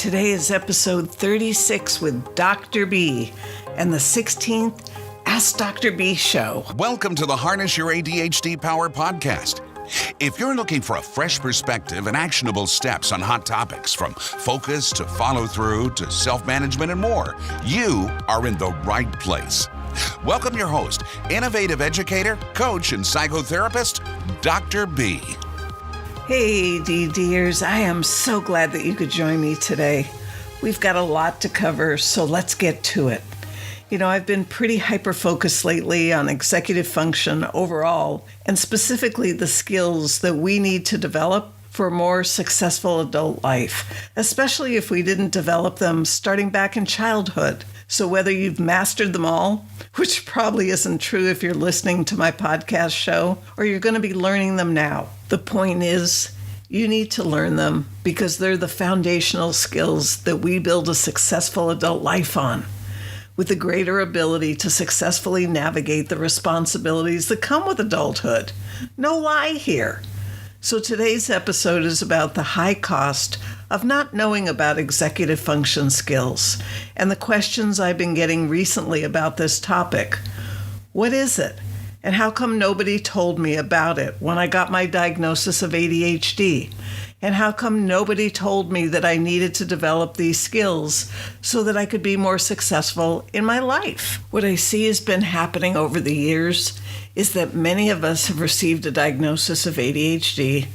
Today is episode 36 with Dr. B and the 16th Ask Dr. B show. Welcome to the Harness Your ADHD Power podcast. If you're looking for a fresh perspective and actionable steps on hot topics from focus to follow through to self-management and more, you are in the right place. Welcome your host, innovative educator, coach, and psychotherapist, Dr. B. Hey, DDers, I am so glad that you could join me today. We've got a lot to cover, so let's get to it. You know, I've been pretty hyper-focused lately on executive function overall, and specifically the skills that we need to develop for a more successful adult life, especially if we didn't develop them starting back in childhood. So whether you've mastered them all, which probably isn't true if you're listening to my podcast show, or you're going to be learning them now, the point is you need to learn them because they're the foundational skills that we build a successful adult life on, with a greater ability to successfully navigate the responsibilities that come with adulthood. No lie here. So today's episode is about the high cost of not knowing about executive function skills and the questions I've been getting recently about this topic. What is it? And how come nobody told me about it when I got my diagnosis of ADHD? And how come nobody told me that I needed to develop these skills so that I could be more successful in my life? What I see has been happening over the years is that many of us have received a diagnosis of ADHD,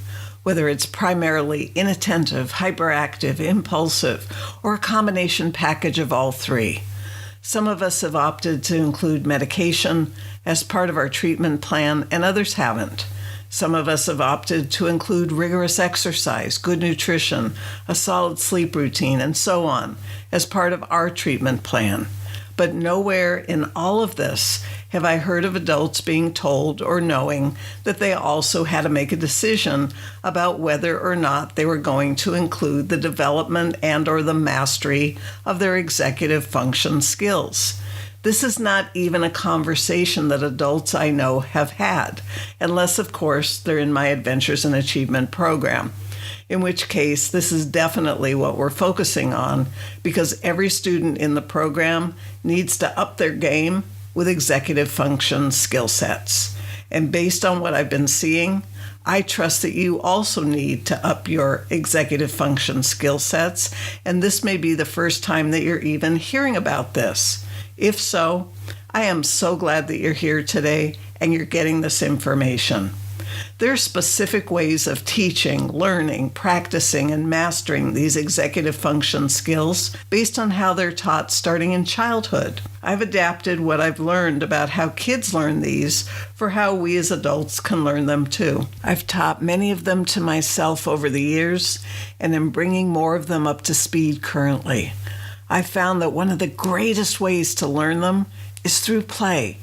whether it's primarily inattentive, hyperactive, impulsive, or a combination package of all three. Some of us have opted to include medication as part of our treatment plan, and others haven't. Some of us have opted to include rigorous exercise, good nutrition, a solid sleep routine, and so on as part of our treatment plan. But nowhere in all of this have I heard of adults being told or knowing that they also had to make a decision about whether or not they were going to include the development and or the mastery of their executive function skills. This is not even a conversation that adults I know have had, unless, of course, they're in my Adventures in Achievement program, in which case this is definitely what we're focusing on because every student in the program needs to up their game with executive function skill sets. And based on what I've been seeing, I trust that you also need to up your executive function skill sets, and this may be the first time that you're even hearing about this. If so, I am so glad that you're here today and you're getting this information. There are specific ways of teaching, learning, practicing, and mastering these executive function skills based on how they're taught starting in childhood. I've adapted what I've learned about how kids learn these for how we as adults can learn them too. I've taught many of them to myself over the years and am bringing more of them up to speed currently. I found that one of the greatest ways to learn them is through play.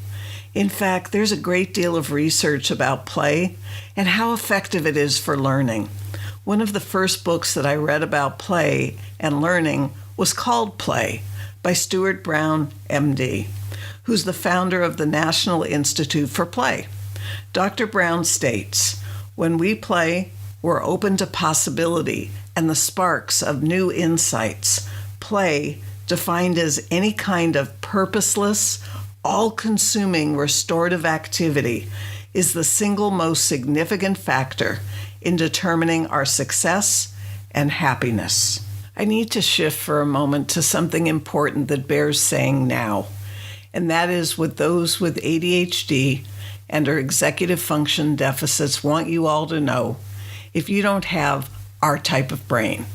In fact, there's a great deal of research about play and how effective it is for learning. One of the first books that I read about play and learning was called Play by Stuart Brown, MD, who's the founder of the National Institute for Play. Dr. Brown states, "When we play, we're open to possibility and the sparks of new insights. Play, defined as any kind of purposeless, all-consuming restorative activity, is the single most significant factor in determining our success and happiness." I need to shift for a moment to something important that bears saying now, and that is what those with ADHD and or executive function deficits want you all to know if you don't have our type of brain.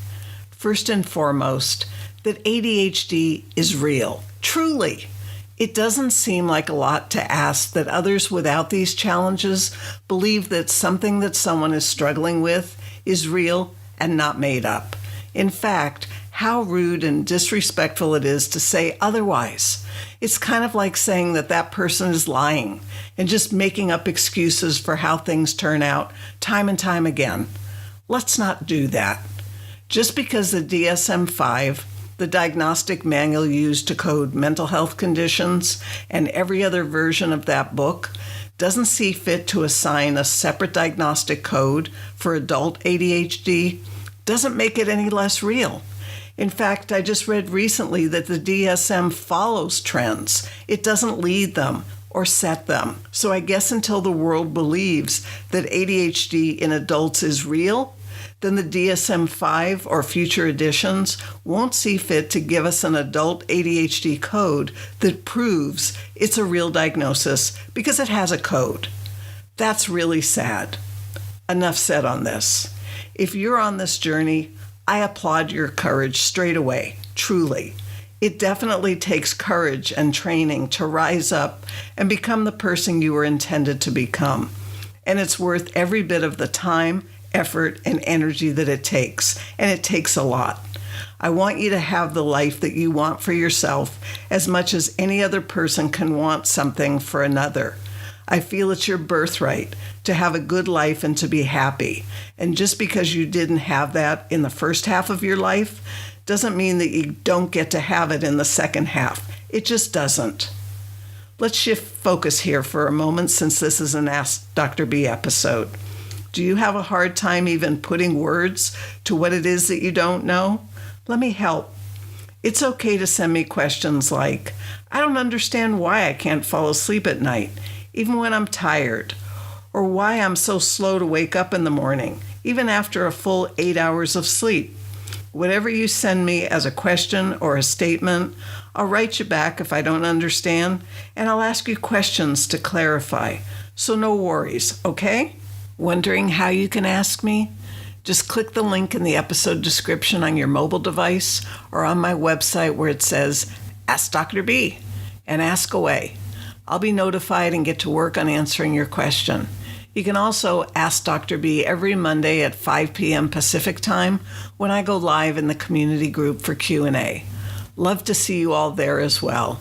First and foremost, that ADHD is real, truly. It doesn't seem like a lot to ask that others without these challenges believe that something that someone is struggling with is real and not made up. In fact, how rude and disrespectful it is to say otherwise. It's kind of like saying that that person is lying and just making up excuses for how things turn out time and time again. Let's not do that. Just because the DSM-5, the diagnostic manual used to code mental health conditions, and every other version of that book doesn't see fit to assign a separate diagnostic code for adult ADHD, doesn't make it any less real. In fact, I just read recently that the DSM follows trends. It doesn't lead them or set them. So I guess until the world believes that ADHD in adults is real, then the DSM-5 or future editions won't see fit to give us an adult ADHD code that proves it's a real diagnosis because it has a code. That's really sad. Enough said on this. If you're on this journey, I applaud your courage straight away, truly. It definitely takes courage and training to rise up and become the person you were intended to become. And it's worth every bit of the time, effort, and energy that it takes. And it takes a lot. I want you to have the life that you want for yourself as much as any other person can want something for another. I feel it's your birthright to have a good life and to be happy. And just because you didn't have that in the first half of your life doesn't mean that you don't get to have it in the second half. It just doesn't. Let's shift focus here for a moment since this is an Ask Dr. B episode. Do you have a hard time even putting words to what it is that you don't know? Let me help. It's okay to send me questions like, I don't understand why I can't fall asleep at night, even when I'm tired, or why I'm so slow to wake up in the morning, even after a full 8 hours of sleep. Whatever you send me as a question or a statement, I'll write you back if I don't understand, and I'll ask you questions to clarify. So no worries, okay? Wondering how you can ask me? Just click the link in the episode description on your mobile device or on my website where it says, Ask Dr. B, and ask away. I'll be notified and get to work on answering your question. You can also ask Dr. B every Monday at 5 p.m. Pacific time when I go live in the community group for Q&A. Love to see you all there as well.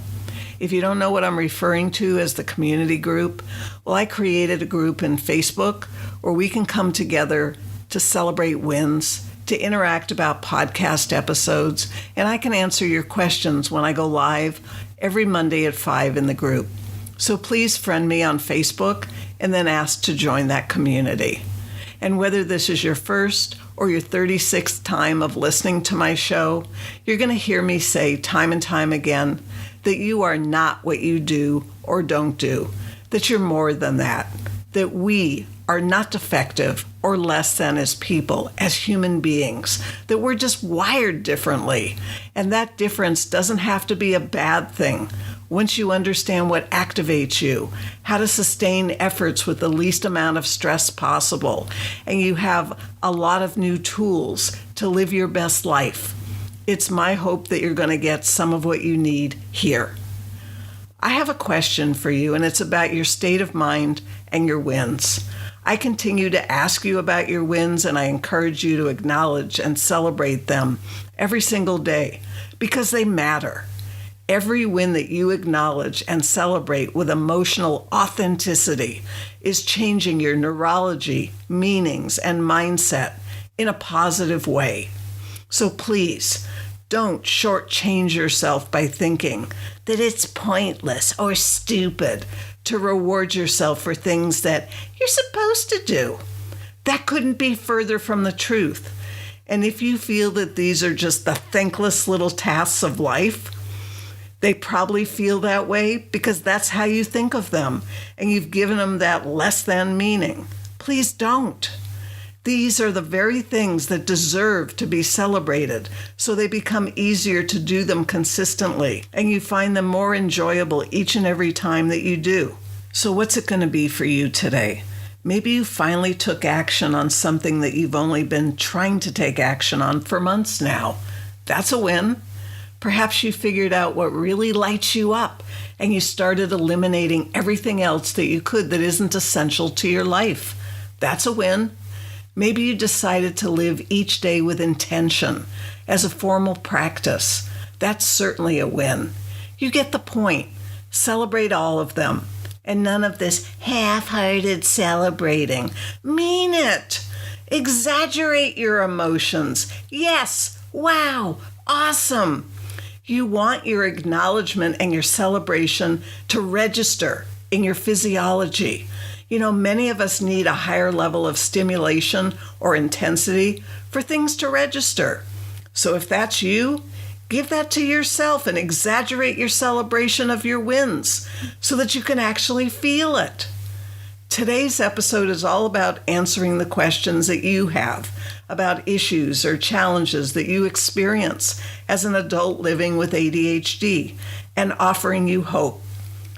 If you don't know what I'm referring to as the community group, well, I created a group in Facebook where we can come together to celebrate wins, to interact about podcast episodes, and I can answer your questions when I go live every Monday at 5 in the group. So please friend me on Facebook and then ask to join that community. And whether this is your first or your 36th time of listening to my show, you're going to hear me say time and time again that you are not what you do or don't do, that you're more than that we are not defective or less than as people, as human beings, that we're just wired differently. And that difference doesn't have to be a bad thing. Once you understand what activates you, how to sustain efforts with the least amount of stress possible, and you have a lot of new tools to live your best life, it's my hope that you're going to get some of what you need here. I have a question for you, and it's about your state of mind and your wins. I continue to ask you about your wins, and I encourage you to acknowledge and celebrate them every single day because they matter. Every win that you acknowledge and celebrate with emotional authenticity is changing your neurology, meanings, and mindset in a positive way. So please, don't shortchange yourself by thinking that it's pointless or stupid to reward yourself for things that you're supposed to do. That couldn't be further from the truth. And if you feel that these are just the thankless little tasks of life, they probably feel that way because that's how you think of them, and you've given them that less than meaning. Please don't. These are the very things that deserve to be celebrated, so they become easier to do them consistently, and you find them more enjoyable each and every time that you do. So what's it going to be for you today? Maybe you finally took action on something that you've only been trying to take action on for months now. That's a win. Perhaps you figured out what really lights you up, and you started eliminating everything else that you could that isn't essential to your life. That's a win. Maybe you decided to live each day with intention as a formal practice. That's certainly a win. You get the point. Celebrate all of them. And none of this half-hearted celebrating. Mean it. Exaggerate your emotions. Yes, wow, awesome. You want your acknowledgement and your celebration to register in your physiology. You know, many of us need a higher level of stimulation or intensity for things to register. So if that's you, give that to yourself and exaggerate your celebration of your wins so that you can actually feel it. Today's episode is all about answering the questions that you have about issues or challenges that you experience as an adult living with ADHD and offering you hope.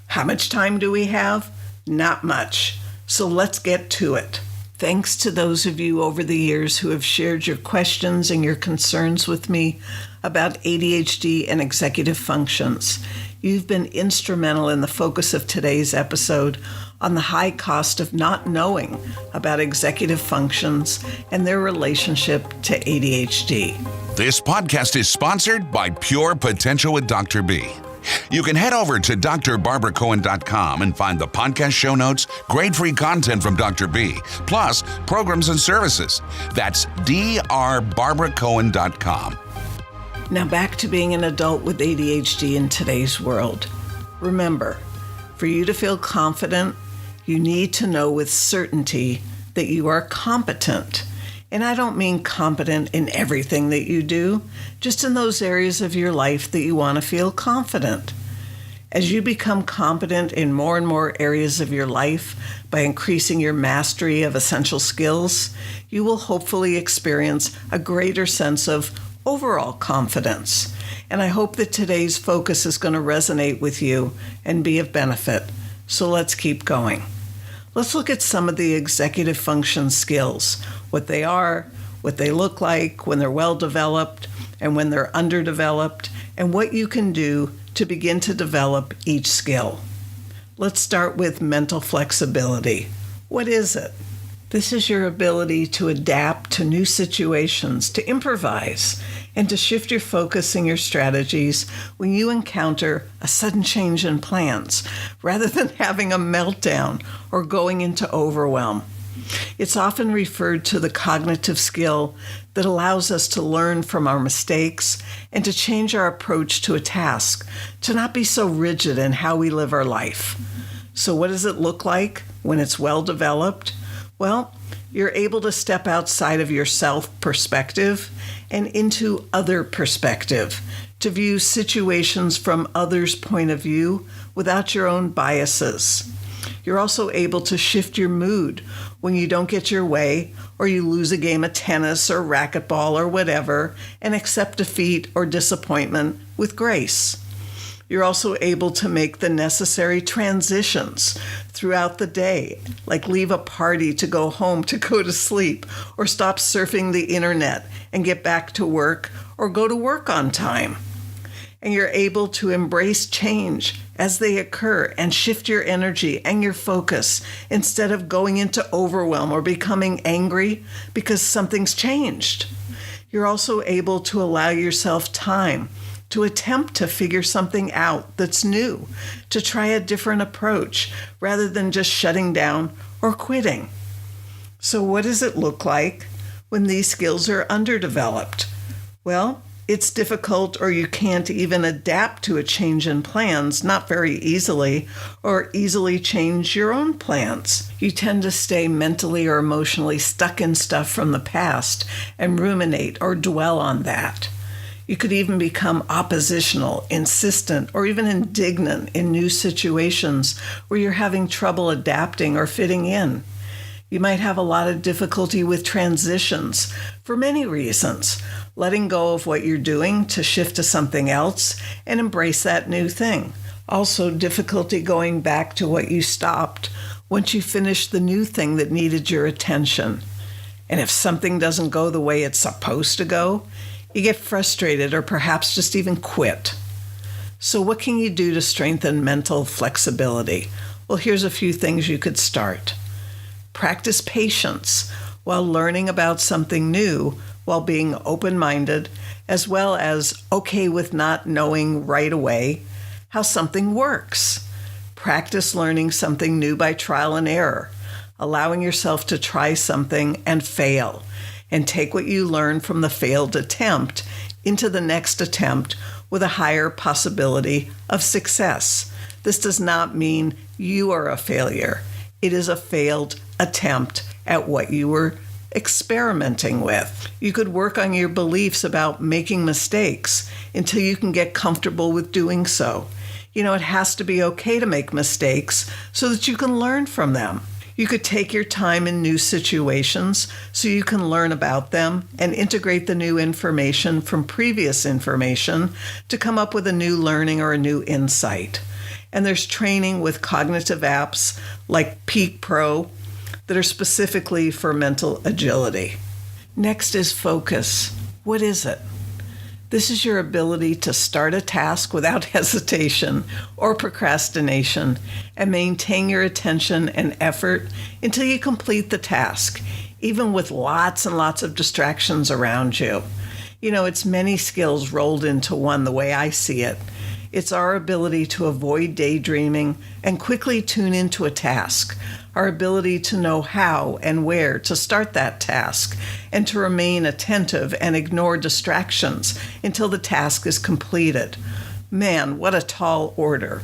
How much time do we have? Not much. So let's get to it. Thanks to those of you over the years who have shared your questions and your concerns with me about ADHD and executive functions. You've been instrumental in the focus of today's episode on the high cost of not knowing about executive functions and their relationship to ADHD. This podcast is sponsored by Pure Potential with Dr. B. You can head over to drbarbaracohen.com and find the podcast show notes, grade free content from Dr. B, plus programs and services. That's drbarbaracohen.com. Now back to being an adult with ADHD in today's world. Remember, for you to feel confident, you need to know with certainty that you are competent. And I don't mean competent in everything that you do, just in those areas of your life that you want to feel confident. As you become competent in more and more areas of your life by increasing your mastery of essential skills, you will hopefully experience a greater sense of overall confidence. And I hope that today's focus is going to resonate with you and be of benefit. So let's keep going. Let's look at some of the executive function skills, what they are, what they look like when they're well developed and when they're underdeveloped, and what you can do to begin to develop each skill. Let's start with mental flexibility. What is it? This is your ability to adapt to new situations, to improvise, and to shift your focus and your strategies when you encounter a sudden change in plans, rather than having a meltdown or going into overwhelm. It's often referred to the cognitive skill that allows us to learn from our mistakes and to change our approach to a task, to not be so rigid in how we live our life. So what does it look like when it's well developed? Well, you're able to step outside of your self perspective and into other perspective, to view situations from others' point of view without your own biases. You're also able to shift your mood when you don't get your way or you lose a game of tennis or racquetball or whatever, and accept defeat or disappointment with grace. You're also able to make the necessary transitions throughout the day, like leave a party to go home to go to sleep, or stop surfing the internet and get back to work, or go to work on time. And you're able to embrace change as they occur and shift your energy and your focus instead of going into overwhelm or becoming angry because something's changed. You're also able to allow yourself time to attempt to figure something out that's new, to try a different approach rather than just shutting down or quitting. So what does it look like when these skills are underdeveloped? Well, it's difficult, or you can't even adapt to a change in plans, not very easily, or easily change your own plans. You tend to stay mentally or emotionally stuck in stuff from the past and ruminate or dwell on that. You could even become oppositional, insistent, or even indignant in new situations where you're having trouble adapting or fitting in. You might have a lot of difficulty with transitions for many reasons, letting go of what you're doing to shift to something else and embrace that new thing. Also, difficulty going back to what you stopped once you finished the new thing that needed your attention. And if something doesn't go the way it's supposed to go, you get frustrated or perhaps just even quit. So what can you do to strengthen mental flexibility? Well, here's a few things you could start. Practice patience while learning about something new, while being open-minded, as well as okay with not knowing right away how something works. Practice learning something new by trial and error, allowing yourself to try something and fail, and take what you learn from the failed attempt into the next attempt with a higher possibility of success. This does not mean you are a failure. It is a failed attempt at what you were experimenting with. You could work on your beliefs about making mistakes until you can get comfortable with doing so. It has to be okay to make mistakes so that you can learn from them. You could take your time in new situations so you can learn about them and integrate the new information from previous information to come up with a new learning or a new insight. And there's training with cognitive apps like Peak Pro that are specifically for mental agility. Next is focus. What is it? This is your ability to start a task without hesitation or procrastination and maintain your attention and effort until you complete the task, even with lots and lots of distractions around you. It's many skills rolled into one the way I see it. It's our ability to avoid daydreaming and quickly tune into a task, our ability to know how and where to start that task, and to remain attentive and ignore distractions until the task is completed. Man, what a tall order.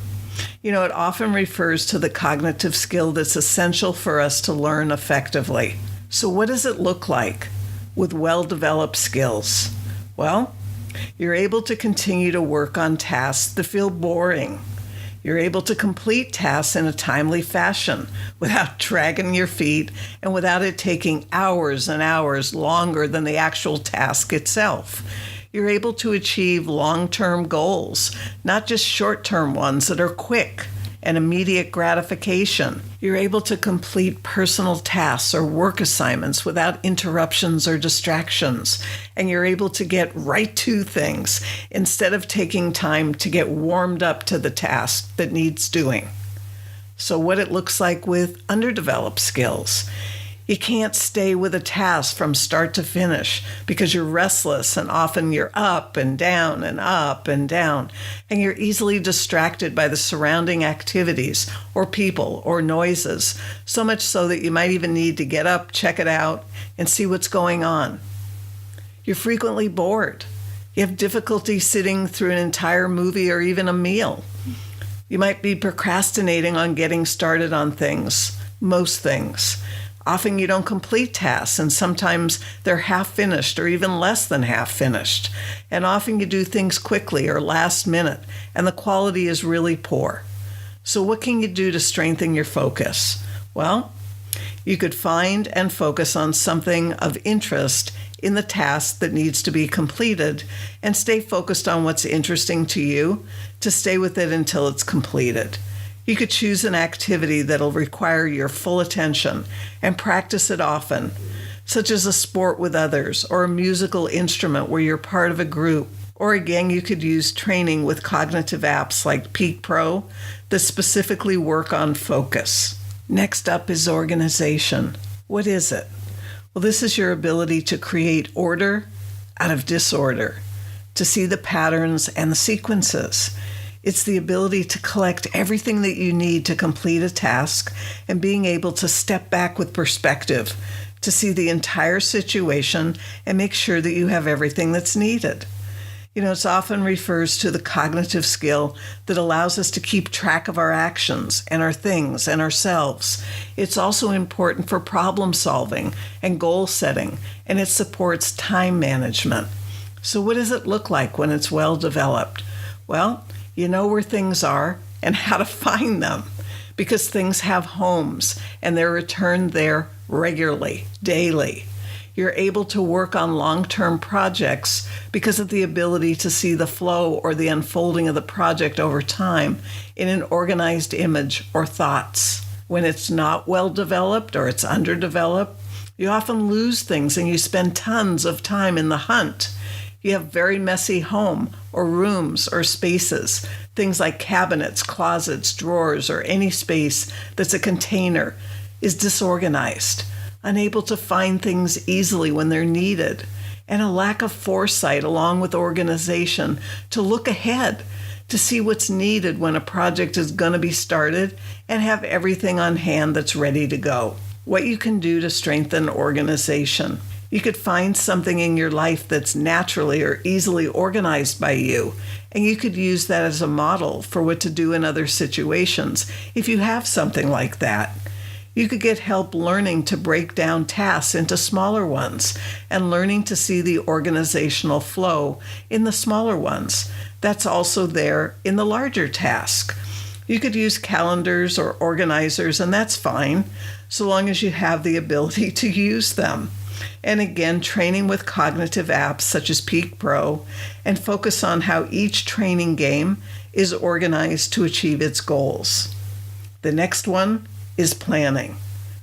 It often refers to the cognitive skill that's essential for us to learn effectively. So what does it look like with well-developed skills? Well, you're able to continue to work on tasks that feel boring. You're able to complete tasks in a timely fashion without dragging your feet and without it taking hours and hours longer than the actual task itself. You're able to achieve long-term goals, not just short-term ones that are quick and immediate gratification. You're able to complete personal tasks or work assignments without interruptions or distractions. And you're able to get right to things instead of taking time to get warmed up to the task that needs doing. So what it looks like with underdeveloped skills. You can't stay with a task from start to finish because you're restless and often you're up and down and up and down, and you're easily distracted by the surrounding activities or people or noises, so much so that you might even need to get up, check it out, and see what's going on. You're frequently bored. You have difficulty sitting through an entire movie or even a meal. You might be procrastinating on getting started on things, most things. Often you don't complete tasks, and sometimes they're half finished or even less than half finished. And often you do things quickly or last minute, and the quality is really poor. So what can you do to strengthen your focus? Well, you could find and focus on something of interest in the task that needs to be completed and stay focused on what's interesting to you to stay with it until it's completed. You could choose an activity that'll require your full attention and practice it often, such as a sport with others or a musical instrument where you're part of a group. Or again, you could use training with cognitive apps like Peak Pro that specifically work on focus. Next up is organization. What is it? Well, this is your ability to create order out of disorder, to see the patterns and the sequences. It's the ability to collect everything that you need to complete a task and being able to step back with perspective to see the entire situation and make sure that you have everything that's needed. It often refers to the cognitive skill that allows us to keep track of our actions and our things and ourselves. It's also important for problem solving and goal setting, and it supports time management. So what does it look like when it's well developed? Well, you know where things are and how to find them because things have homes and they're returned there regularly, daily. You're able to work on long-term projects because of the ability to see the flow or the unfolding of the project over time in an organized image or thoughts. When it's not well developed or it's underdeveloped, you often lose things and you spend tons of time in the hunt. You have very messy home or rooms or spaces, things like cabinets, closets, drawers, or any space that's a container is disorganized, unable to find things easily when they're needed, and a lack of foresight along with organization to look ahead, to see what's needed when a project is going to be started and have everything on hand that's ready to go. What you can do to strengthen organization. You could find something in your life that's naturally or easily organized by you, and you could use that as a model for what to do in other situations if you have something like that. You could get help learning to break down tasks into smaller ones and learning to see the organizational flow in the smaller ones. That's also there in the larger task. You could use calendars or organizers, and that's fine, so long as you have the ability to use them. And again, training with cognitive apps such as Peak Pro, and focus on how each training game is organized to achieve its goals. The next one is planning.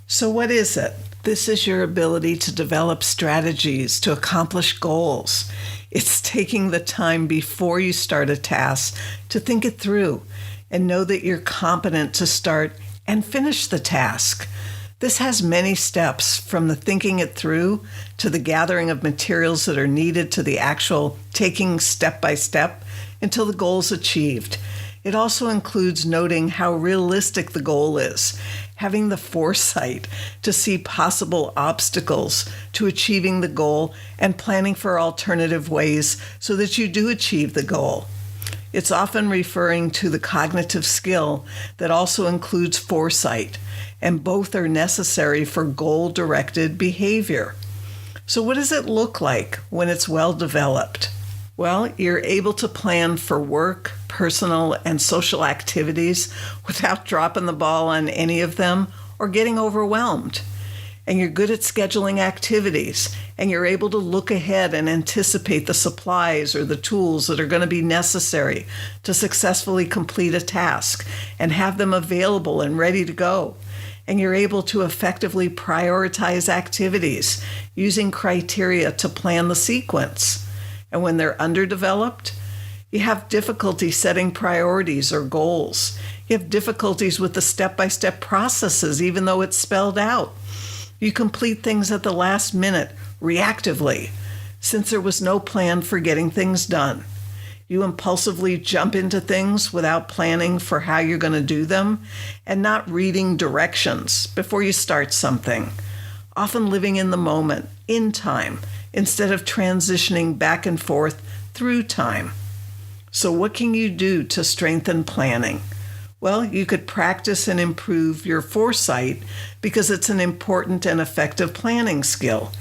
So what is it? This is your ability to develop strategies to accomplish goals. It's taking the time before you start a task to think it through and know that you're competent to start and finish the task. This has many steps, from the thinking it through to the gathering of materials that are needed to the actual taking step by step until the goal is achieved. It also includes noting how realistic the goal is, having the foresight to see possible obstacles to achieving the goal, and planning for alternative ways so that you do achieve the goal. It's often referring to the cognitive skill that also includes foresight, and both are necessary for goal-directed behavior. So what does it look like when it's well developed? Well, you're able to plan for work, personal, and social activities without dropping the ball on any of them or getting overwhelmed. And you're good at scheduling activities, and you're able to look ahead and anticipate the supplies or the tools that are going to be necessary to successfully complete a task and have them available and ready to go. And you're able to effectively prioritize activities using criteria to plan the sequence. And when they're underdeveloped, you have difficulty setting priorities or goals. You have difficulties with the step-by-step processes, even though it's spelled out. You complete things at the last minute, reactively, since there was no plan for getting things done. You impulsively jump into things without planning for how you're going to do them and not reading directions before you start something. Often living in the moment, in time, instead of transitioning back and forth through time. So what can you do to strengthen planning? Well, you could practice and improve your foresight because it's an important and effective planning skill.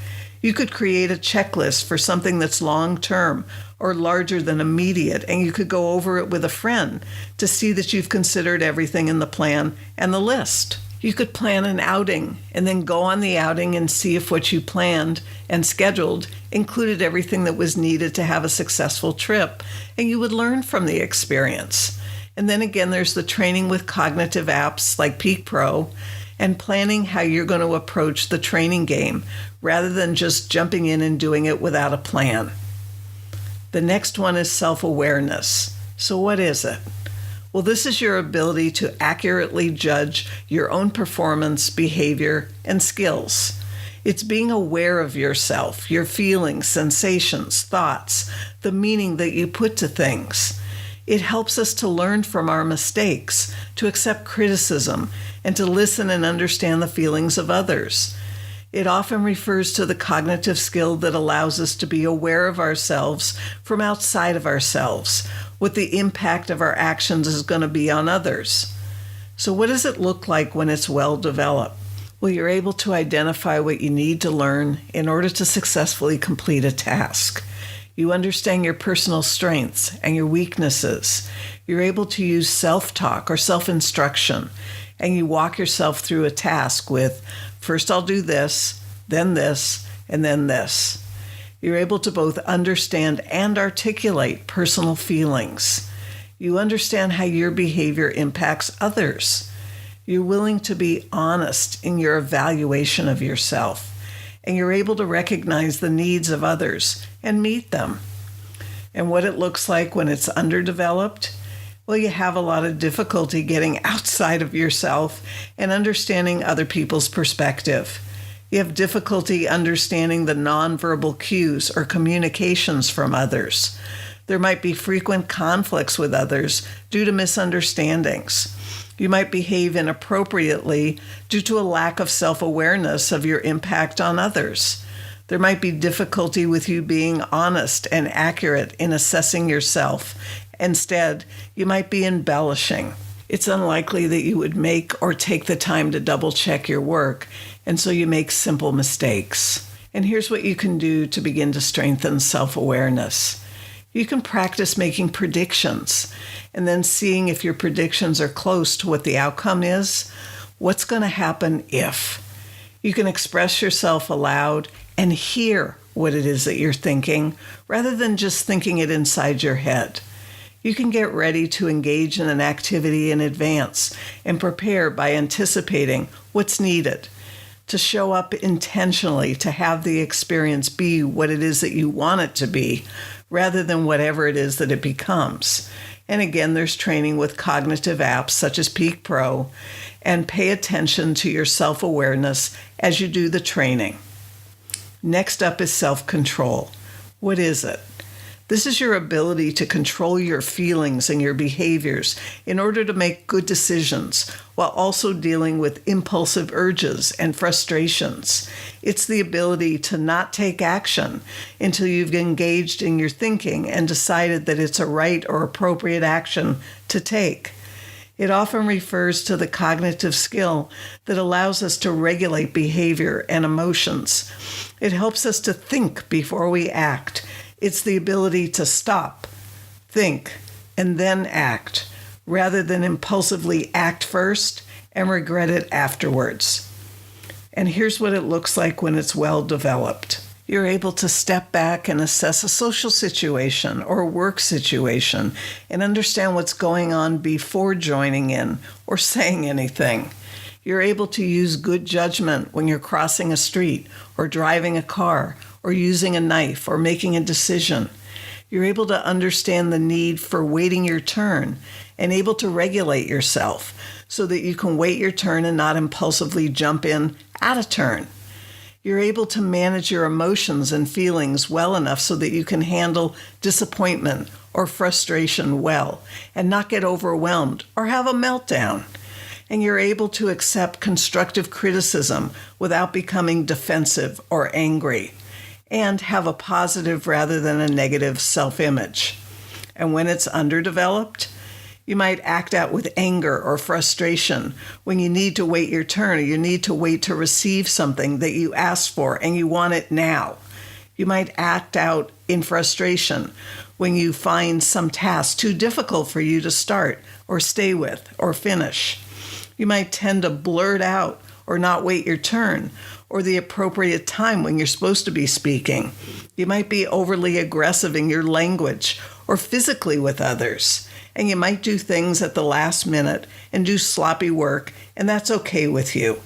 You could create a checklist for something that's long-term or larger than immediate, and you could go over it with a friend to see that you've considered everything in the plan and the list. You could plan an outing and then go on the outing and see if what you planned and scheduled included everything that was needed to have a successful trip, and you would learn from the experience. And then again, there's the training with cognitive apps like Peak Pro and planning how you're going to approach the training game rather than just jumping in and doing it without a plan. The next one is self-awareness. So what is it? Well, this is your ability to accurately judge your own performance, behavior, and skills. It's being aware of yourself, your feelings, sensations, thoughts, the meaning that you put to things. It helps us to learn from our mistakes, to accept criticism, and to listen and understand the feelings of others. It often refers to the cognitive skill that allows us to be aware of ourselves from outside of ourselves, what the impact of our actions is going to be on others. So what does it look like when it's well developed? Well, you're able to identify what you need to learn in order to successfully complete a task. You understand your personal strengths and your weaknesses. You're able to use self-talk or self-instruction, and you walk yourself through a task with, first I'll do this, and then this. You're able to both understand and articulate personal feelings. You understand how your behavior impacts others. You're willing to be honest in your evaluation of yourself, and you're able to recognize the needs of others and meet them. And what it looks like when it's underdeveloped? Well, you have a lot of difficulty getting outside of yourself and understanding other people's perspective. You have difficulty understanding the nonverbal cues or communications from others. There might be frequent conflicts with others due to misunderstandings. You might behave inappropriately due to a lack of self-awareness of your impact on others. There might be difficulty with you being honest and accurate in assessing yourself. Instead, you might be embellishing. It's unlikely that you would make or take the time to double check your work, and so you make simple mistakes. And here's what you can do to begin to strengthen self-awareness. You can practice making predictions and then seeing if your predictions are close to what the outcome is. What's going to happen if? You can express yourself aloud and hear what it is that you're thinking rather than just thinking it inside your head. You can get ready to engage in an activity in advance and prepare by anticipating what's needed, to show up intentionally, to have the experience be what it is that you want it to be, rather than whatever it is that it becomes. And again, there's training with cognitive apps such as Peak Pro, and pay attention to your self-awareness as you do the training. Next up is self-control. What is it? This is your ability to control your feelings and your behaviors in order to make good decisions while also dealing with impulsive urges and frustrations. It's the ability to not take action until you've engaged in your thinking and decided that it's a right or appropriate action to take. It often refers to the cognitive skill that allows us to regulate behavior and emotions. It helps us to think before we act. It's the ability to stop, think, and then act, rather than impulsively act first and regret it afterwards. And here's what it looks like when it's well developed. You're able to step back and assess a social situation or a work situation and understand what's going on before joining in or saying anything. You're able to use good judgment when you're crossing a street or driving a car or using a knife or making a decision. You're able to understand the need for waiting your turn and able to regulate yourself so that you can wait your turn and not impulsively jump in at a turn. You're able to manage your emotions and feelings well enough so that you can handle disappointment or frustration well and not get overwhelmed or have a meltdown. And you're able to accept constructive criticism without becoming defensive or angry, and have a positive rather than a negative self-image. And when it's underdeveloped, you might act out with anger or frustration when you need to wait your turn or you need to wait to receive something that you asked for and you want it now. You might act out in frustration when you find some task too difficult for you to start or stay with or finish. You might tend to blurt out or not wait your turn or the appropriate time when you're supposed to be speaking. You might be overly aggressive in your language or physically with others. And you might do things at the last minute and do sloppy work, and that's okay with you.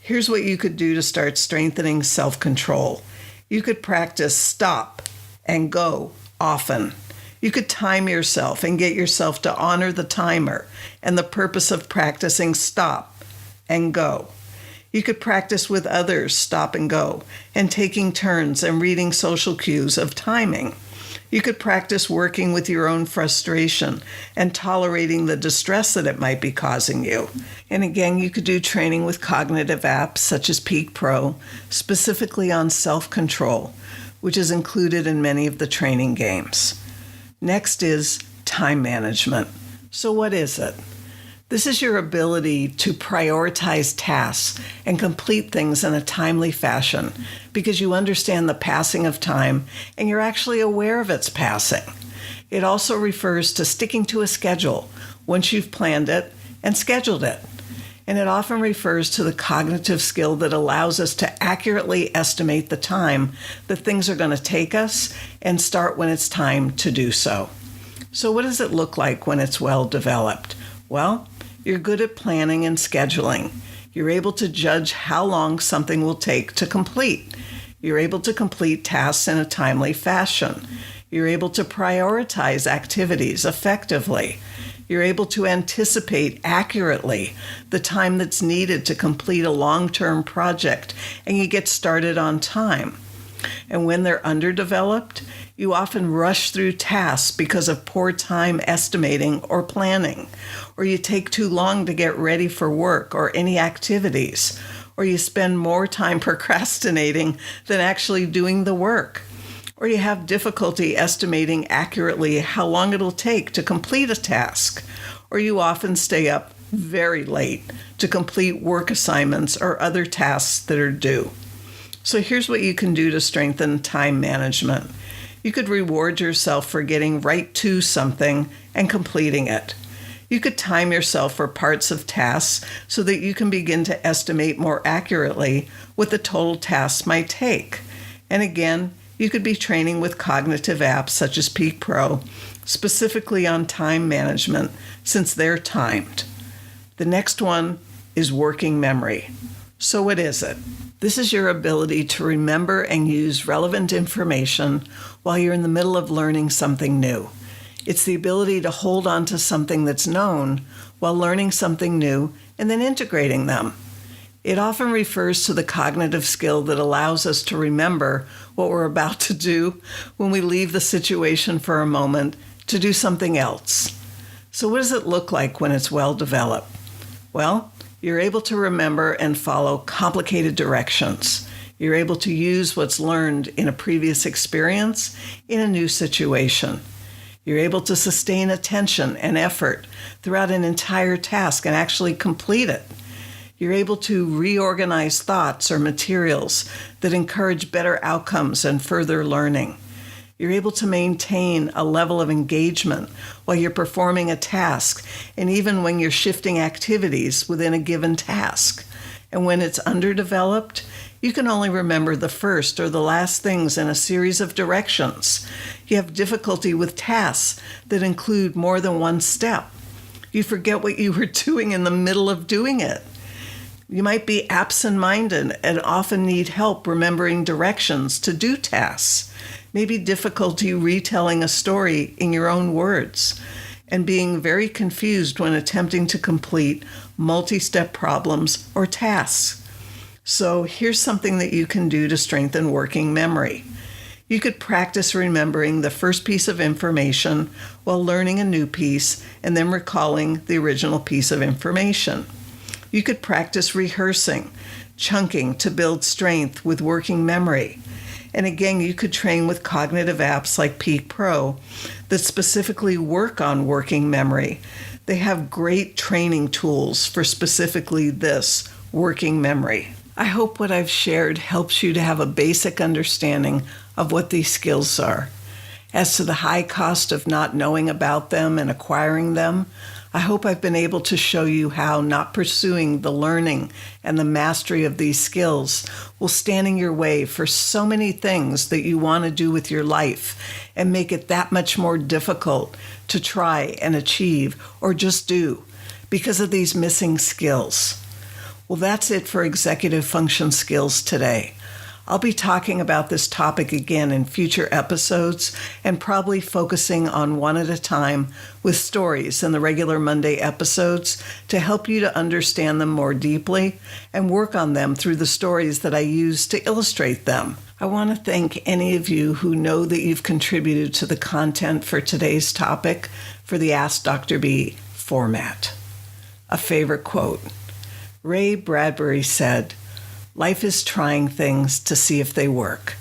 Here's what you could do to start strengthening self-control. You could practice stop and go often. You could time yourself and get yourself to honor the timer and the purpose of practicing stop and go. You could practice with others stop and go and taking turns and reading social cues of timing. You could practice working with your own frustration and tolerating the distress that it might be causing you. And again, you could do training with cognitive apps such as Peak Pro, specifically on self-control, which is included in many of the training games. Next is time management. So what is it? This is your ability to prioritize tasks and complete things in a timely fashion because you understand the passing of time and you're actually aware of its passing. It also refers to sticking to a schedule once you've planned it and scheduled it. And it often refers to the cognitive skill that allows us to accurately estimate the time that things are going to take us and start when it's time to do so. So what does it look like when it's well developed? Well, you're good at planning and scheduling. You're able to judge how long something will take to complete. You're able to complete tasks in a timely fashion. You're able to prioritize activities effectively. You're able to anticipate accurately the time that's needed to complete a long-term project, and you get started on time. And when they're underdeveloped, you often rush through tasks because of poor time estimating or planning, or you take too long to get ready for work or any activities, or you spend more time procrastinating than actually doing the work, or you have difficulty estimating accurately how long it'll take to complete a task, or you often stay up very late to complete work assignments or other tasks that are due. So here's what you can do to strengthen time management. You could reward yourself for getting right to something and completing it. You could time yourself for parts of tasks so that you can begin to estimate more accurately what the total task might take. And again, you could be training with cognitive apps such as Peak Pro, specifically on time management, since they're timed. The next one is working memory. So what is it? This is your ability to remember and use relevant information while you're in the middle of learning something new. It's the ability to hold on to something that's known while learning something new and then integrating them. It often refers to the cognitive skill that allows us to remember what we're about to do when we leave the situation for a moment to do something else. So what does it look like when it's well developed? Well, you're able to remember and follow complicated directions. You're able to use what's learned in a previous experience in a new situation. You're able to sustain attention and effort throughout an entire task and actually complete it. You're able to reorganize thoughts or materials that encourage better outcomes and further learning. You're able to maintain a level of engagement while you're performing a task, and even when you're shifting activities within a given task. And when it's underdeveloped, you can only remember the first or the last things in a series of directions. You have difficulty with tasks that include more than one step. You forget what you were doing in the middle of doing it. You might be absent-minded and often need help remembering directions to do tasks. Maybe difficulty retelling a story in your own words, and being very confused when attempting to complete multi-step problems or tasks. So here's something that you can do to strengthen working memory. You could practice remembering the first piece of information while learning a new piece and then recalling the original piece of information. You could practice rehearsing, chunking to build strength with working memory. And again, you could train with cognitive apps like Peak Pro that specifically work on working memory. They have great training tools for specifically this, working memory. I hope what I've shared helps you to have a basic understanding of what these skills are. As to the high cost of not knowing about them and acquiring them, I hope I've been able to show you how not pursuing the learning and the mastery of these skills will stand in your way for so many things that you want to do with your life and make it that much more difficult to try and achieve or just do because of these missing skills. Well, that's it for executive function skills today. I'll be talking about this topic again in future episodes and probably focusing on one at a time with stories in the regular Monday episodes to help you to understand them more deeply and work on them through the stories that I use to illustrate them. I want to thank any of you who know that you've contributed to the content for today's topic for the Ask Dr. B format. A favorite quote. Ray Bradbury said, "Life is trying things to see if they work."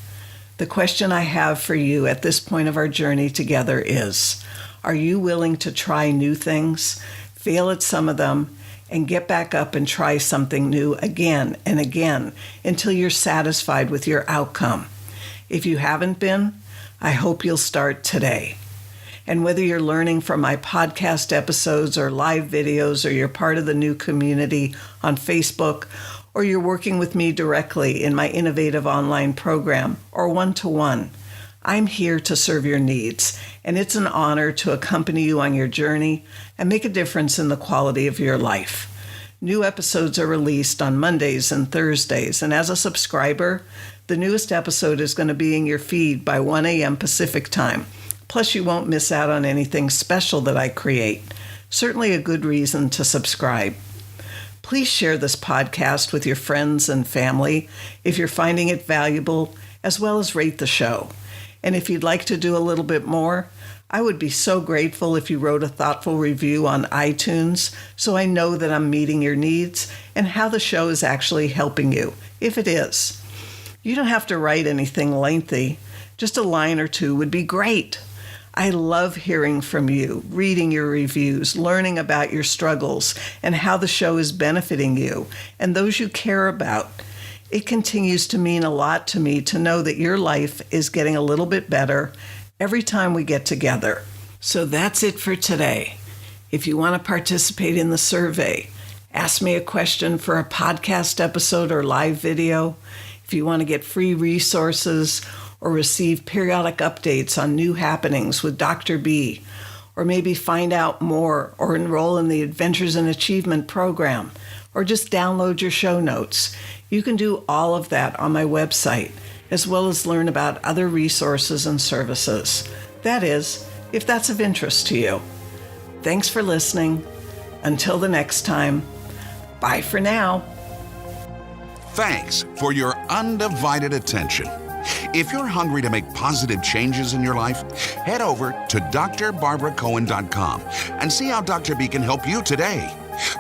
The question I have for you at this point of our journey together is, are you willing to try new things, fail at some of them, and get back up and try something new again and again until you're satisfied with your outcome? If you haven't been, I hope you'll start today. And whether you're learning from my podcast episodes or live videos, or you're part of the new community on Facebook, or you're working with me directly in my innovative online program or one-to-one, I'm here to serve your needs, and it's an honor to accompany you on your journey and make a difference in the quality of your life. New episodes are released on Mondays and Thursdays, and as a subscriber, the newest episode is going to be in your feed by 1 a.m. Pacific time. Plus, you won't miss out on anything special that I create. Certainly a good reason to subscribe. Please share this podcast with your friends and family if you're finding it valuable, as well as rate the show. And if you'd like to do a little bit more, I would be so grateful if you wrote a thoughtful review on iTunes so I know that I'm meeting your needs and how the show is actually helping you, if it is. You don't have to write anything lengthy. Just a line or two would be great. I love hearing from you, reading your reviews, learning about your struggles and how the show is benefiting you and those you care about. It continues to mean a lot to me to know that your life is getting a little bit better every time we get together. So that's it for today. If you want to participate in the survey, ask me a question for a podcast episode or live video, if you want to get free resources or receive periodic updates on new happenings with Dr. B, or maybe find out more or enroll in the Adventures in Achievement program, or just download your show notes, you can do all of that on my website, as well as learn about other resources and services. That is, if that's of interest to you. Thanks for listening. Until the next time, bye for now. Thanks for your undivided attention. If you're hungry to make positive changes in your life, head over to drbarbaracohen.com and see how Dr. B can help you today.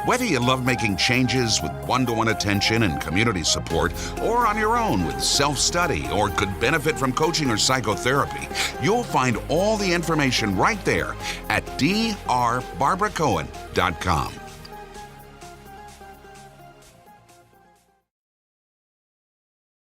Whether you love making changes with one-to-one attention and community support, or on your own with self-study, or could benefit from coaching or psychotherapy, you'll find all the information right there at drbarbaracohen.com.